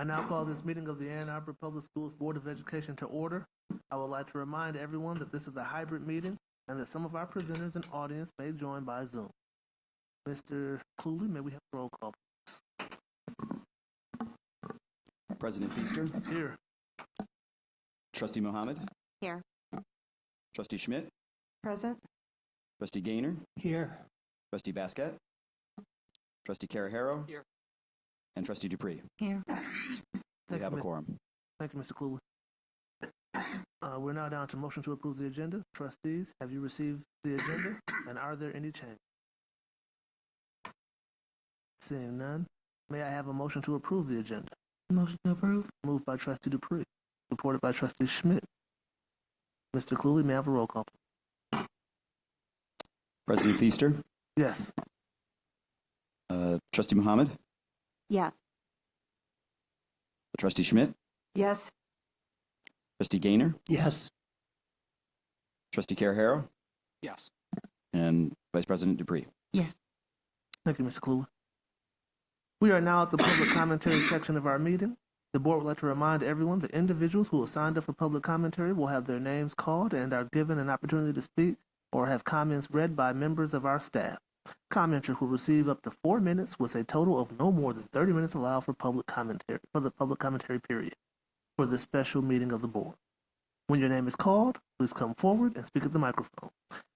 I now call this meeting of the Ann Arbor Public Schools Board of Education to order. I would like to remind everyone that this is a hybrid meeting and that some of our presenters and audience may join by Zoom. Mr. Cooley, may we have a roll call, please? President Feaster. Here. Trustee Mohammed. Here. Trustee Schmidt. Present. Trustee Gaynor. Here. Trustee Basquette. Trustee Caraharo. Here. And Trustee Dupree. Here. We have a quorum. Thank you, Mr. Cooley. We're now down to motion to approve the agenda. Trustees, have you received the agenda, and are there any changes? Seeing none, may I have a motion to approve the agenda? Motion to approve. Moved by Trustee Dupree, supported by Trustee Schmidt. Mr. Cooley, may I have a roll call? President Feaster. Yes. Trustee Mohammed. Yes. Trustee Schmidt. Yes. Trustee Gaynor. Yes. Trustee Caraharo. Yes. And Vice President Dupree. Yes. Thank you, Mr. Cooley. We are now at the public commentary section of our meeting. The board would like to remind everyone that individuals who have signed up for public commentary will have their names called and are given an opportunity to speak or have comments read by members of our staff. Commenters will receive up to 4 minutes with a total of no more than 30 minutes allowed for public commentary for the public commentary period for this special meeting of the board. When your name is called, please come forward and speak at the microphone.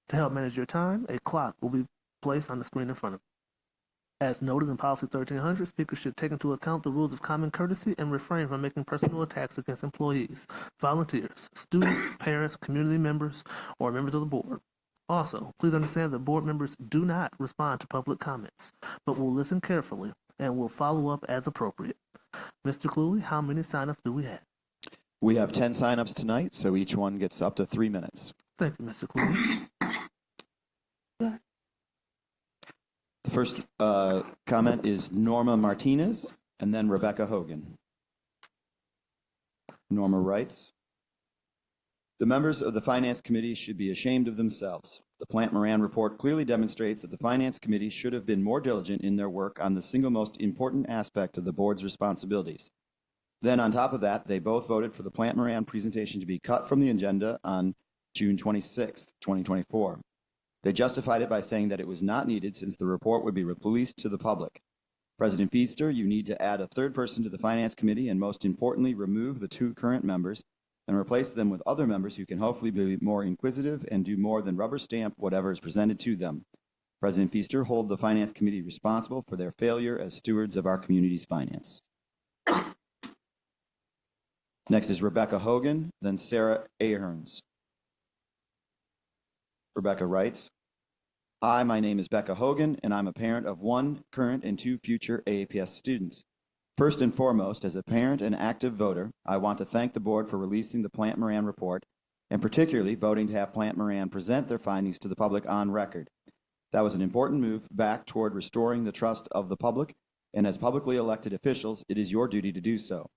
To help manage your time, a clock will be placed on the screen in front of you. As noted in Policy 1300, speakers should take into account the rules of common courtesy and refrain from making personal attacks against employees, volunteers, students, parents, community members, or members of the board. Also, please understand that board members do not respond to public comments, but will listen carefully and will follow up as appropriate. Mr. Cooley, how many sign-ups do we have? We have 10 sign-ups tonight, so each one gets up to 3 minutes. Thank you, Mr. Cooley. The first comment is Norma Martinez, and then Rebecca Hogan. Norma writes, "The members of the Finance Committee should be ashamed of themselves. The Plant Moran report clearly demonstrates that the Finance Committee should have been more diligent in their work on the single most important aspect of the board's responsibilities. Then, on top of that, they both voted for the Plant Moran presentation to be cut from the agenda on June 26, 2024. They justified it by saying that it was not needed since the report would be released to the public. President Feaster, you need to add a third person to the Finance Committee and most importantly, remove the 2 current members and replace them with other members who can hopefully be more inquisitive and do more than rubber stamp whatever is presented to them. President Feaster, hold the Finance Committee responsible for their failure as stewards of our community's finance." Next is Rebecca Hogan, then Sarah Aherns. Rebecca writes, "Hi, my name is Becca Hogan, and I'm a parent of 1 current and 2 future AAPS students. First and foremost, as a parent and active voter, I want to thank the board for releasing the Plant Moran report, and particularly voting to have Plant Moran present their findings to the public on record. That was an important move back toward restoring the trust of the public, and as publicly elected officials, it is your duty to do so.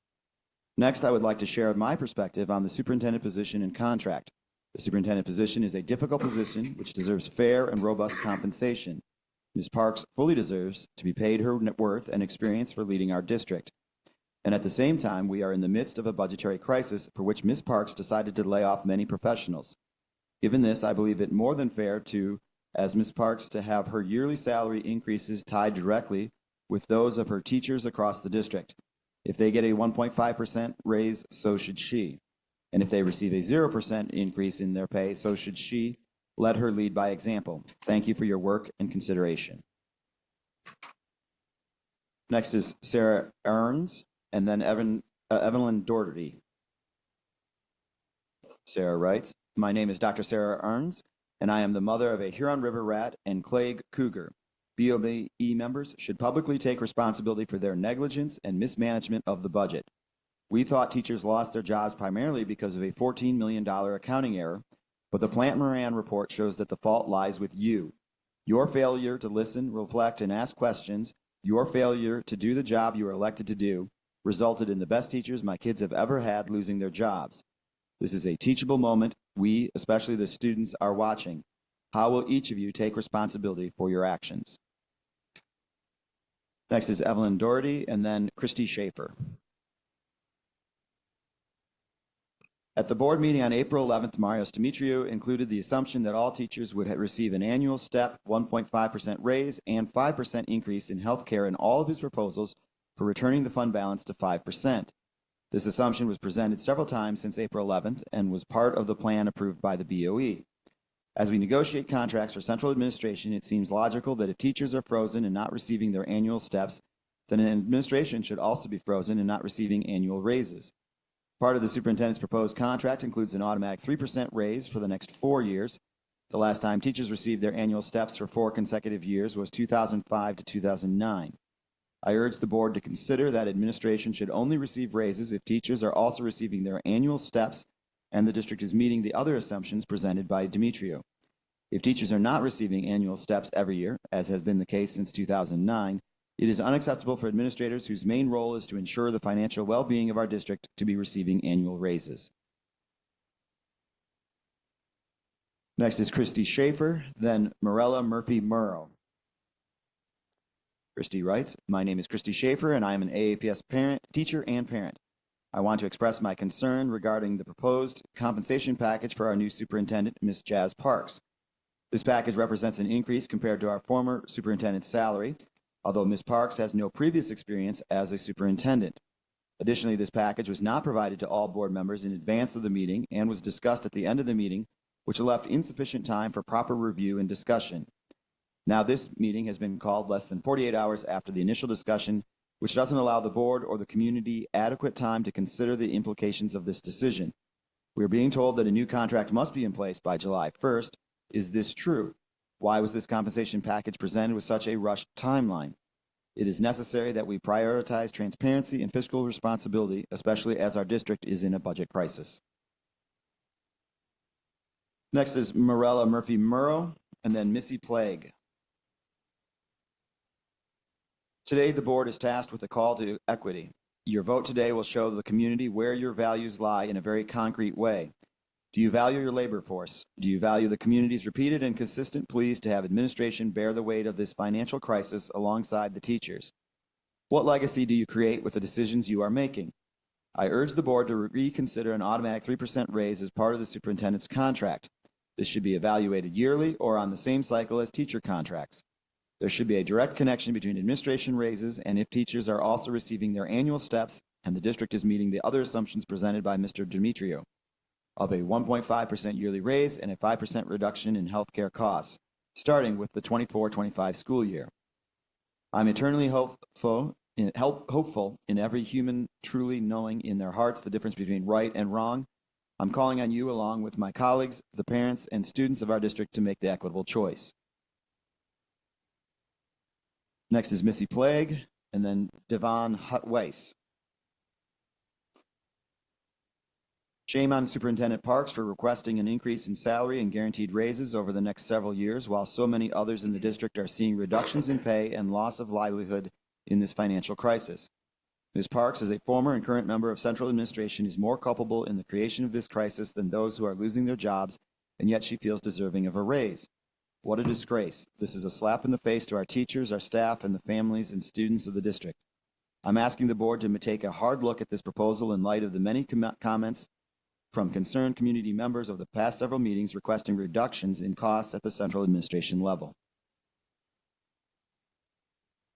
Next, I would like to share my perspective on the superintendent position and contract. The superintendent position is a difficult position which deserves fair and robust compensation. Ms. Parks fully deserves to be paid her worth and experience for leading our district. And at the same time, we are in the midst of a budgetary crisis for which Ms. Parks decided to lay off many professionals. Given this, I believe it more than fair to, as Ms. Parks, to have her yearly salary increases tied directly with those of her teachers across the district. If they get a 1.5% raise, so should she. And if they receive a 0% increase in their pay, so should she. Let her lead by example. Thank you for your work and consideration." Next is Sarah Aherns, and then Evelyn Doherty. Sarah writes, "My name is Dr. Sarah Aherns, and I am the mother of a Huron River rat and Clague cougar. BOE members should publicly take responsibility for their negligence and mismanagement of the budget. We thought teachers lost their jobs primarily because of a $14 million accounting error, but the Plant Moran report shows that the fault lies with you. Your failure to listen, reflect, and ask questions, your failure to do the job you are elected to do, resulted in the best teachers my kids have ever had losing their jobs. This is a teachable moment. We, especially the students, are watching. How will each of you take responsibility for your actions?" Next is Evelyn Doherty, and then Christy Schaefer. At the board meeting on April 11th, Marios Dimitriou included the assumption that all teachers would receive an annual step 1.5% raise and 5% increase in health care in all of his proposals for returning the fund balance to 5%. This assumption was presented several times since April 11th and was part of the plan approved by the BOE. As we negotiate contracts for central administration, it seems logical that if teachers are frozen and not receiving their annual steps, then an administration should also be frozen and not receiving annual raises. Part of the superintendent's proposed contract includes an automatic 3% raise for the next 4 years. The last time teachers received their annual steps for 4 consecutive years was 2005 to 2009. I urge the board to consider that administration should only receive raises if teachers are also receiving their annual steps and the district is meeting the other assumptions presented by Dimitriou. If teachers are not receiving annual steps every year, as has been the case since 2009, it is unacceptable for administrators whose main role is to ensure the financial well-being of our district to be receiving annual raises. Next is Christy Schaefer, then Morella Murphy-Murrow. Christy writes, "My name is Christy Schaefer, and I am an AAPS parent, teacher, and parent. I want to express my concern regarding the proposed compensation package for our new superintendent, Ms. Jazz Parks. This package represents an increase compared to our former superintendent's salary, although Ms. Parks has no previous experience as a superintendent. Additionally, this package was not provided to all board members in advance of the meeting and was discussed at the end of the meeting, which left insufficient time for proper review and discussion. Now, this meeting has been called less than 48 hours after the initial discussion, which doesn't allow the board or the community adequate time to consider the implications of this decision. We are being told that a new contract must be in place by July 1st. Is this true? Why was this compensation package presented with such a rushed timeline? It is necessary that we prioritize transparency and fiscal responsibility, especially as our district is in a budget crisis." Next is Morella Murphy-Murrow, and then Missy Plague. Today, the board is tasked with a call to equity. Your vote today will show the community where your values lie in a very concrete way. Do you value your labor force? Do you value the community's repeated and consistent pleas to have administration bear the weight of this financial crisis alongside the teachers? What legacy do you create with the decisions you are making? I urge the board to reconsider an automatic 3% raise as part of the superintendent's contract. This should be evaluated yearly or on the same cycle as teacher contracts. There should be a direct connection between administration raises and if teachers are also receiving their annual steps and the district is meeting the other assumptions presented by Mr. Dimitriou of a 1.5% yearly raise and a 5% reduction in health care costs, starting with the 24-25 school year. I'm eternally hopeful in every human truly knowing in their hearts the difference between right and wrong. I'm calling on you, along with my colleagues, the parents, and students of our district, to make the equitable choice. Next is Missy Plague, and then Devon Hutt-Weiss. Shame on Superintendent Parks for requesting an increase in salary and guaranteed raises over the next several years, while so many others in the district are seeing reductions in pay and loss of livelihood in this financial crisis. Ms. Parks, as a former and current member of central administration, is more culpable in the creation of this crisis than those who are losing their jobs, and yet she feels deserving of a raise. What a disgrace. This is a slap in the face to our teachers, our staff, and the families and students of the district. I'm asking the board to take a hard look at this proposal in light of the many comments from concerned community members over the past several meetings requesting reductions in costs at the central administration level.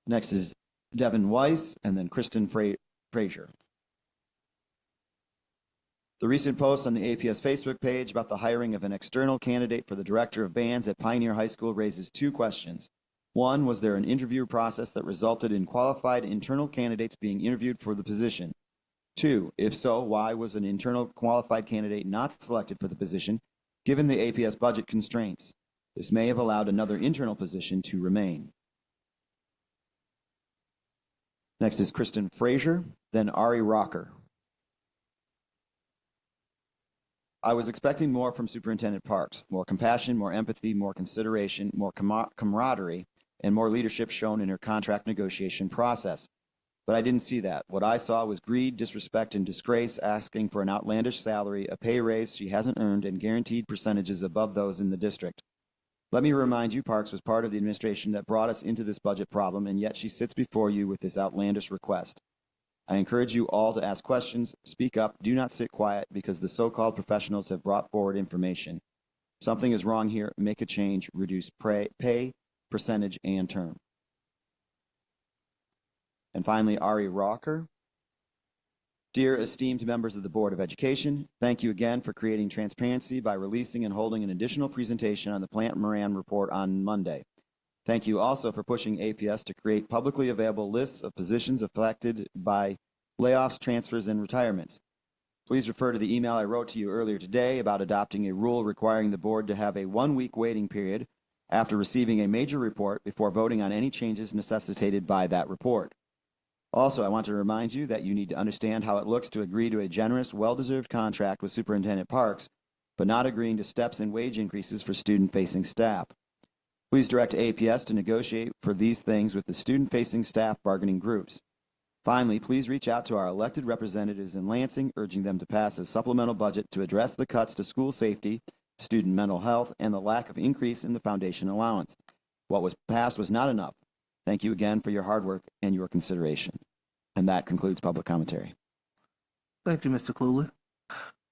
Next is Devin Weiss, and then Kristen Frazier. The recent post on the APS Facebook page about the hiring of an external candidate for the director of bands at Pioneer High School raises two questions. One, was there an interview process that resulted in qualified internal candidates being interviewed for the position? Two, if so, why was an internal qualified candidate not selected for the position, given the APS budget constraints? This may have allowed another internal position to remain. Next is Kristen Frazier, then Ari Rocker. I was expecting more from Superintendent Parks, more compassion, more empathy, more consideration, more camaraderie, and more leadership shown in her contract negotiation process. But I didn't see that. What I saw was greed, disrespect, and disgrace, asking for an outlandish salary, a pay raise she hasn't earned, and guaranteed percentages above those in the district. Let me remind you, Parks was part of the administration that brought us into this budget problem, and yet she sits before you with this outlandish request. I encourage you all to ask questions, speak up, do not sit quiet because the so-called professionals have brought forward information. Something is wrong here. Make a change, reduce pay, percentage, and term. And finally, Ari Rocker. Dear esteemed members of the Board of Education, thank you again for creating transparency by releasing and holding an additional presentation on the Plant Moran report on Monday. Thank you also for pushing APS to create publicly available lists of positions affected by layoffs, transfers, and retirements. Please refer to the email I wrote to you earlier today about adopting a rule requiring the board to have a 1-week waiting period after receiving a major report before voting on any changes necessitated by that report. Also, I want to remind you that you need to understand how it looks to agree to a generous, well-deserved contract with Superintendent Parks, but not agreeing to steps in wage increases for student-facing staff. Please direct APS to negotiate for these things with the student-facing staff bargaining groups. Finally, please reach out to our elected representatives in Lansing, urging them to pass a supplemental budget to address the cuts to school safety, student mental health, and the lack of increase in the foundation allowance. What was passed was not enough. Thank you again for your hard work and your consideration. And that concludes public commentary. Thank you, Mr. Cluley.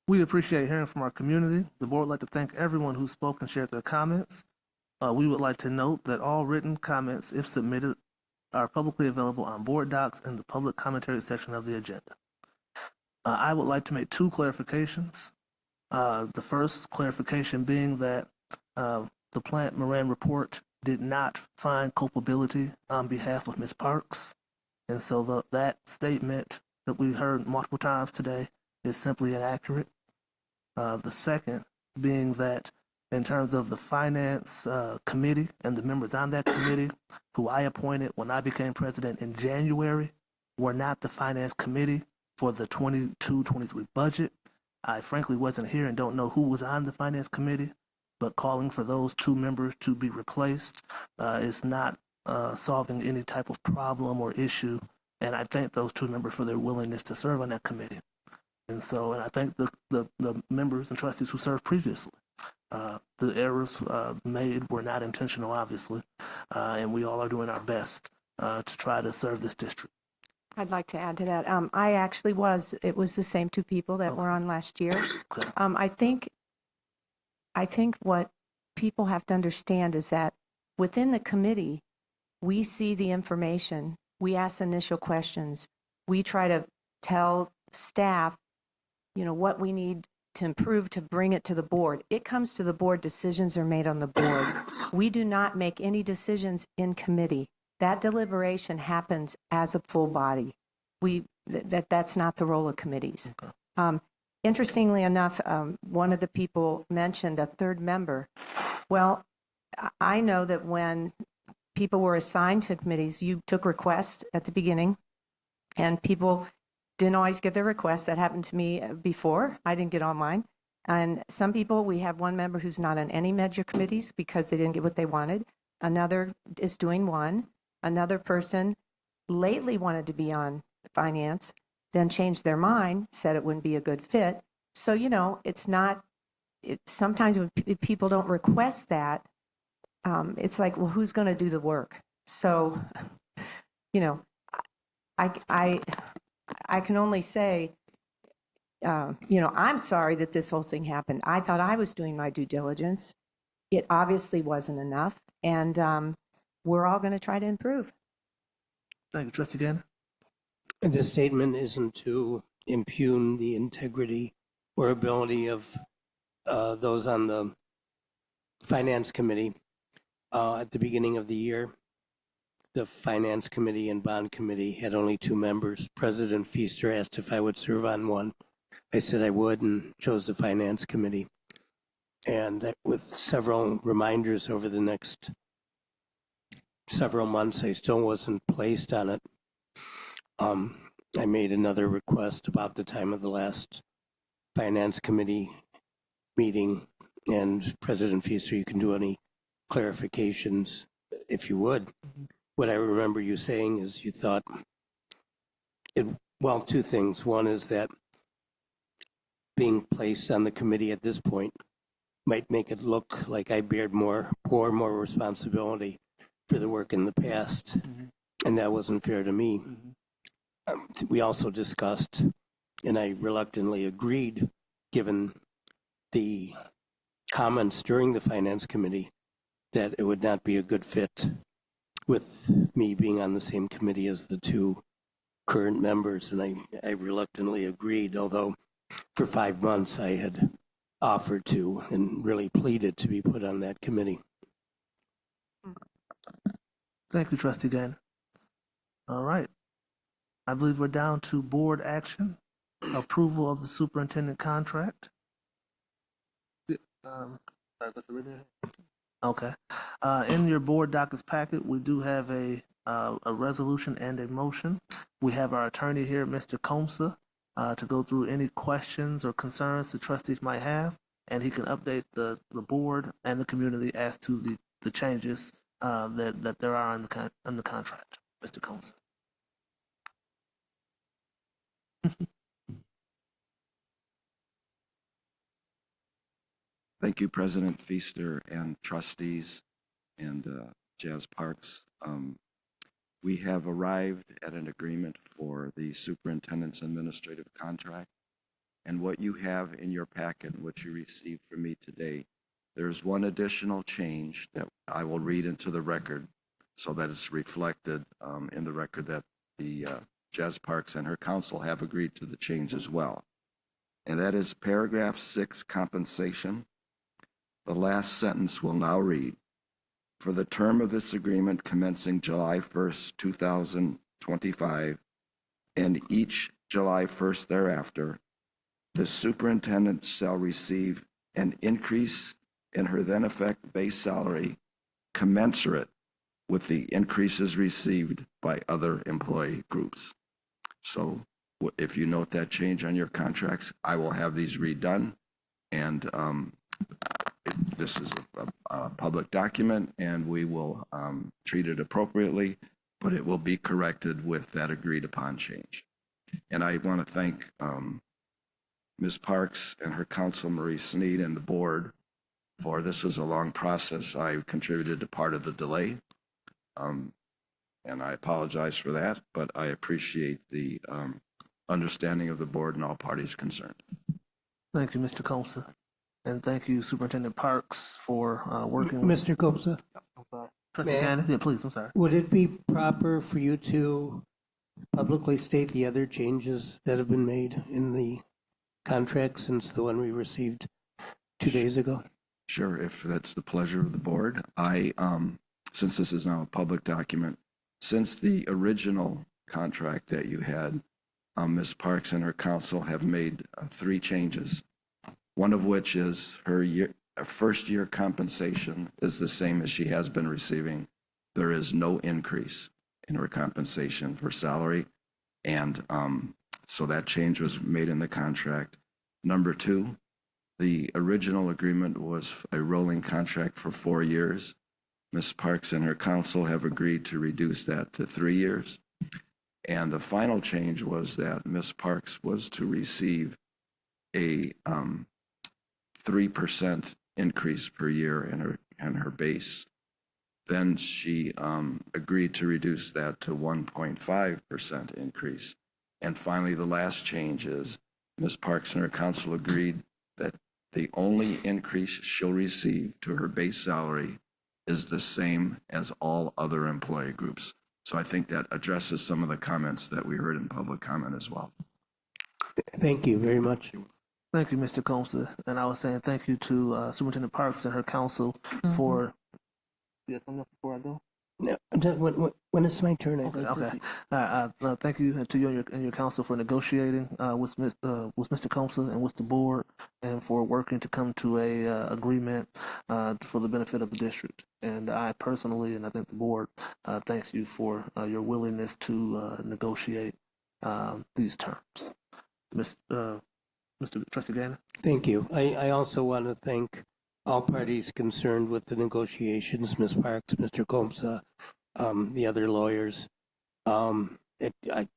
We appreciate hearing from our community. The board would like to thank everyone who spoke and shared their comments. We would like to note that all written comments, if submitted, are publicly available on board docs in the public commentary section of the agenda. I would like to make 2 clarifications. The first clarification being that the Plant Moran report did not find culpability on behalf of Ms. Parks. And so that statement that we heard multiple times today is simply inaccurate. The second being that in terms of the Finance Committee and the members on that committee who I appointed when I became president in January were not the Finance Committee for the 22-23 budget. I frankly wasn't here and don't know who was on the Finance Committee, but calling for those 2 members to be replaced is not solving any type of problem or issue. And I thank those 2 members for their willingness to serve on that committee. And I thank the members and trustees who served previously. The errors made were not intentional, obviously, and we all are doing our best to try to serve this district. I'd like to add to that. It was the same 2 people that were on last year. Okay. I think what people have to understand is that within the committee, we see the information, we ask initial questions, we try to tell staff, what we need to improve to bring it to the board. It comes to the board, decisions are made on the board. We do not make any decisions in committee. That deliberation happens as a full body. That's not the role of committees. Okay. Interestingly enough, one of the people mentioned a 3rd member. Well, I know that when people were assigned to committees, you took requests at the beginning, and people didn't always get their requests. That happened to me before. I didn't get on mine. And some people, we have 1 member who's not on any major committees because they didn't get what they wanted. Another is doing one. Another person lately wanted to be on finance, then changed their mind, said it wouldn't be a good fit. So, it's not, sometimes when people don't request that, it's like, well, who's going to do the work? So, I can only say, I'm sorry that this whole thing happened. I thought I was doing my due diligence. It obviously wasn't enough, and we're all going to try to improve. Thank you, Trustee Gannon. The statement isn't to impugn the integrity or ability of those on the Finance Committee. At the beginning of the year, the Finance Committee and Bond Committee had only 2 members. President Feaster asked if I would serve on one. I said I would and chose the Finance Committee. And with several reminders over the next several months, I still wasn't placed on it. I made another request about the time of the last Finance Committee meeting, and President Feaster, you can do any clarifications if you would. What I remember you saying is you thought, 2 things. One is that being placed on the committee at this point might make it look like I bore more responsibility for the work in the past, and that wasn't fair to me. we also discussed, and I reluctantly agreed, given the comments during the Finance Committee, that it would not be a good fit with me being on the same committee as the two current members, and I reluctantly agreed, although for 5 months I had offered to and really pleaded to be put on that committee. Thank you, Trustee Gainer. All right. I believe we're down to board action, approval of the superintendent contract. Okay. In your board dockets packet, we do have a resolution and a motion. We have our attorney here, Mr. Comsa, to go through any questions or concerns the trustees might have, and he can update the board and the community as to the changes that there are in the contract. Mr. Comsa. Thank you, President Feaster and trustees and Jazz Parks. We have arrived at an agreement for the superintendent's administrative contract. And what you have in your packet, what you received from me today, there's one additional change that I will read into the record so that it's reflected in the record that the Jazz Parks and her council have agreed to the change as well. And that is paragraph 6, compensation. The last sentence will now read, for the term of this agreement commencing July 1st, 2025, and each July 1st thereafter, the superintendent shall receive an increase in her then effect base salary commensurate with the increases received by other employee groups. So if you note that change on your contracts, I will have these redone, and this is a public document, and we will treat it appropriately, but it will be corrected with that agreed upon change. And I want to thank Ms. Parks and her counsel, Marie Sneed, and the board for this was a long process. I contributed to part of the delay, and I apologize for that, but I appreciate the understanding of the board and all parties concerned. Thank you, Mr. Comsa. And thank you, Superintendent Parks, for working with Mr. Kopsa, Trustee May I? Gainer. Yeah, please, I'm sorry. would it be proper for you to publicly state the other changes that have been made in the contract since the one we received 2 days ago? Sure, if that's the pleasure of the board. Since this is now a public document, since the original contract that you had, Ms. Parks and her counsel have made 3 changes. One of which is her first year compensation is the same as she has been receiving. There is no increase in her compensation for salary. And so that change was made in the contract. Number 2, the original agreement was a rolling contract for 4 years. Ms. Parks and her counsel have agreed to reduce that to 3 years. And the final change was that Ms. Parks was to receive a 3% increase per year in her base. Then she agreed to reduce that to 1.5% increase. And finally, the last change is Ms. Parks and her counsel agreed that the only increase she'll receive to her base salary is the same as all other employee groups. So I think that addresses some of the comments that we heard in public comment as well. Thank you very much. Thank you, Mr. Comsa. And I was saying thank you to Superintendent Parks and her counsel for. Yes, something before I go. No, when it's my turn, I'd like Okay. to Thank you to you and your counsel for negotiating with Mr. Comsa and with the board, and for working to come to a agreement for the benefit of the district. And I personally, and I think the board, thanks you for your willingness to negotiate these terms. Mr. Trustee Gainer. Thank you. I also want to thank all parties concerned with the negotiations, Ms. Parks, Mr. Comsa, the other lawyers. I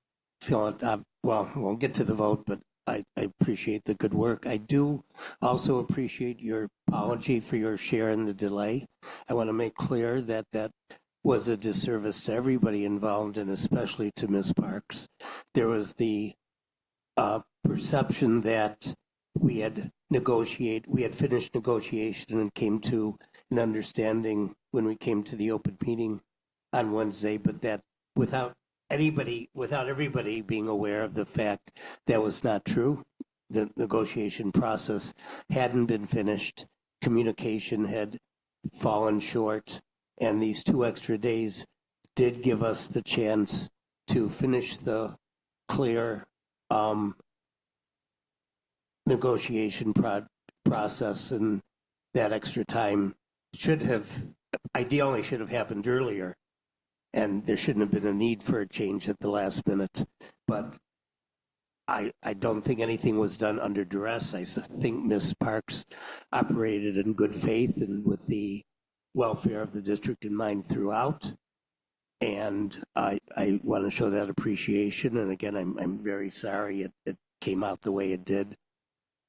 feel we'll get to the vote, but I appreciate the good work. I do also appreciate your apology for your share in the delay. I want to make clear that was a disservice to everybody involved, and especially to Ms. Parks. There was the perception that we had finished negotiation and came to an understanding when we came to the open meeting on Wednesday, but that without everybody being aware of the fact that was not true. The negotiation process hadn't been finished. Communication had fallen short, and these 2 extra days did give us the chance to finish the clear negotiation process, and that extra time ideally should have happened earlier, and there shouldn't have been a need for a change at the last minute. But I don't think anything was done under duress. I think Ms. Parks operated in good faith and with the welfare of the district in mind throughout. And I want to show that appreciation. And again, I'm very sorry it came out the way it did.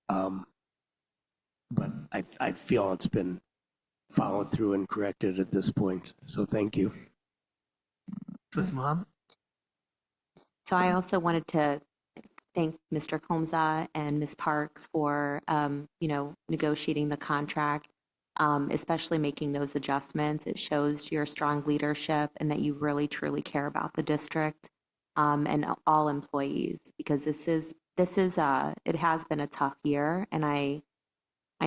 But I feel it's been followed through and corrected at this point. So thank you. Trustee Muhammad? So I also wanted to thank Mr. Komza and Ms. Parks for, negotiating the contract, especially making those adjustments. It shows your strong leadership and that you really truly care about the district and all employees, because it has been a tough year. And I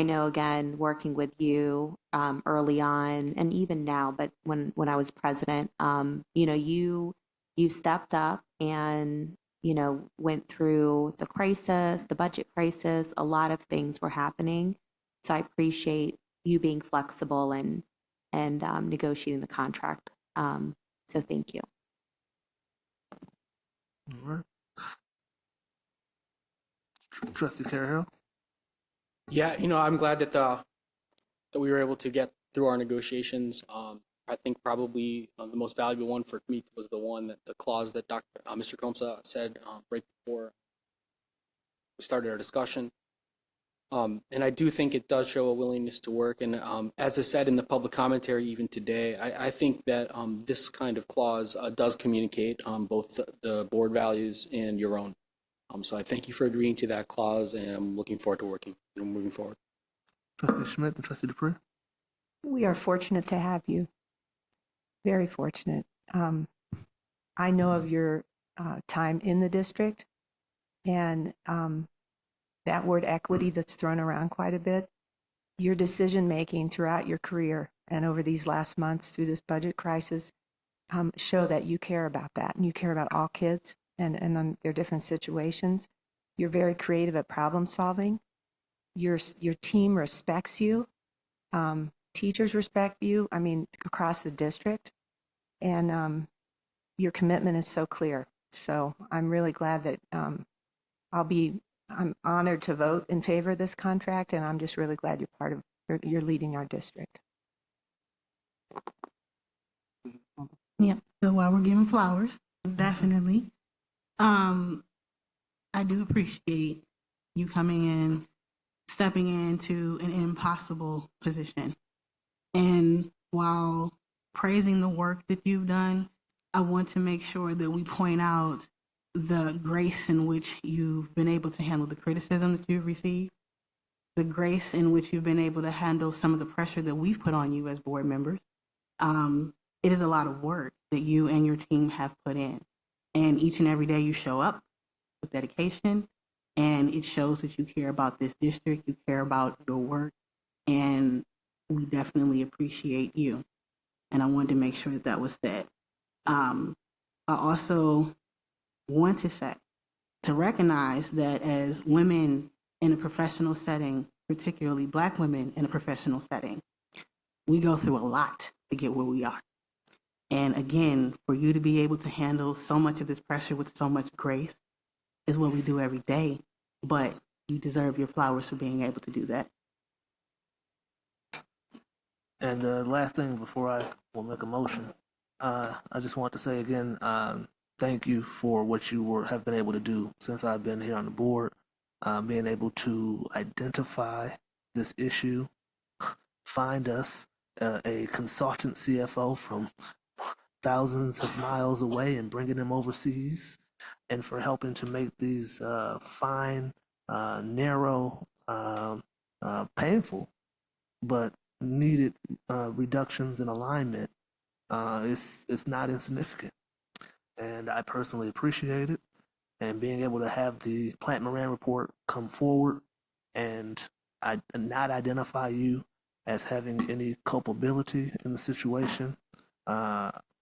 know, again, working with you early on and even now, but when I was president, you stepped up and went through the crisis, the budget crisis. A lot of things were happening. So I appreciate you being flexible and negotiating the contract. So thank you. All right. Trustee Carroll? Yeah, I'm glad that we were able to get through our negotiations. I think probably the most valuable one for me was the clause that Mr. Komsa said right before we started our discussion. And I do think it does show a willingness to work. And as I said in the public commentary even today, I think that this kind of clause does communicate both the board values and your own. So I thank you for agreeing to that clause, and I'm looking forward to working and moving forward. Trustee Schmidt and Trustee Dupree? We are fortunate to have you. Very fortunate. I know of your time in the district, and that word equity that's thrown around quite a bit, your decision making throughout your career and over these last months through this budget crisis show that you care about that, and you care about all kids and on their different situations. You're very creative at problem solving. Your team respects you. Teachers respect you, across the district. And your commitment is so clear. So I'm really glad that I'm honored to vote in favor of this contract, and I'm just really glad you're leading our district. Yep. So while we're giving flowers, definitely, I do appreciate you coming in, stepping into an impossible position. And while praising the work that you've done, I want to make sure that we point out the grace in which you've been able to handle the criticism that you've received, the grace in which you've been able to handle some of the pressure that we've put on you as board members. It is a lot of work that you and your team have put in. And each and every day you show up with dedication, and it shows that you care about this district, you care about your work, and we definitely appreciate you. And I wanted to make sure that was said. I also want to recognize that as women in a professional setting, particularly Black women in a professional setting, we go through a lot to get where we are. And again, for you to be able to handle so much of this pressure with so much grace is what we do every day. But you deserve your flowers for being able to do that. And last thing before I will make a motion, I just want to say again, thank you for what you have been able to do since I've been here on the board, being able to identify this issue, find us a consultant CFO from thousands of miles away and bringing them overseas, and for helping to make these fine, narrow, painful, but needed reductions in alignment. It's not insignificant, and I personally appreciate it. And being able to have the Plant Moran report come forward and not identify you as having any culpability in the situation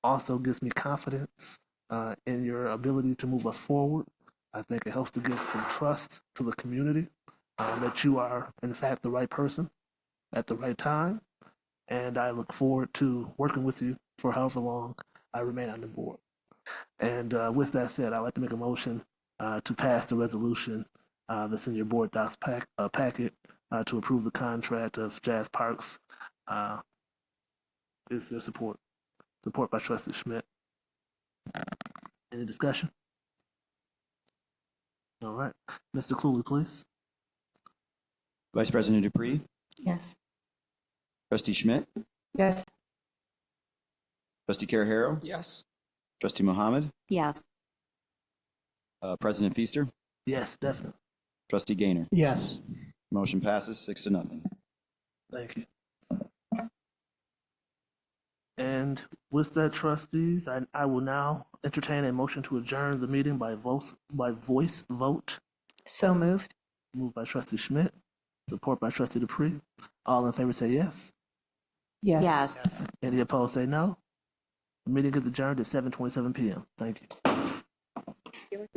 also gives me confidence in your ability to move us forward. I think it helps to give some trust to the community that you are, in fact, the right person at the right time. And I look forward to working with you for however long I remain on the board. And with that said, I'd like to make a motion to pass the resolution that's in your board docs packet to approve the contract of Jazz Parks. Is there support? Support by Trustee Schmidt. Any discussion? All right. Mr. Cooley, please. Vice President Dupree, Yes. Trustee Schmidt, Yes. Trustee Caraharo, Yes. Trustee Mohammed, Yes. President Feaster, Yes, definitely. Trustee Gaynor. Yes. Motion passes 6-0. Thank you. And with that, trustees, I will now entertain a motion to adjourn the meeting by voice vote. So moved. Moved by Trustee Schmidt, support by Trustee Dupree. All in favor say yes. Yes. Yes. Any opposed say no. The meeting is adjourned at 7:27 p.m. Thank you.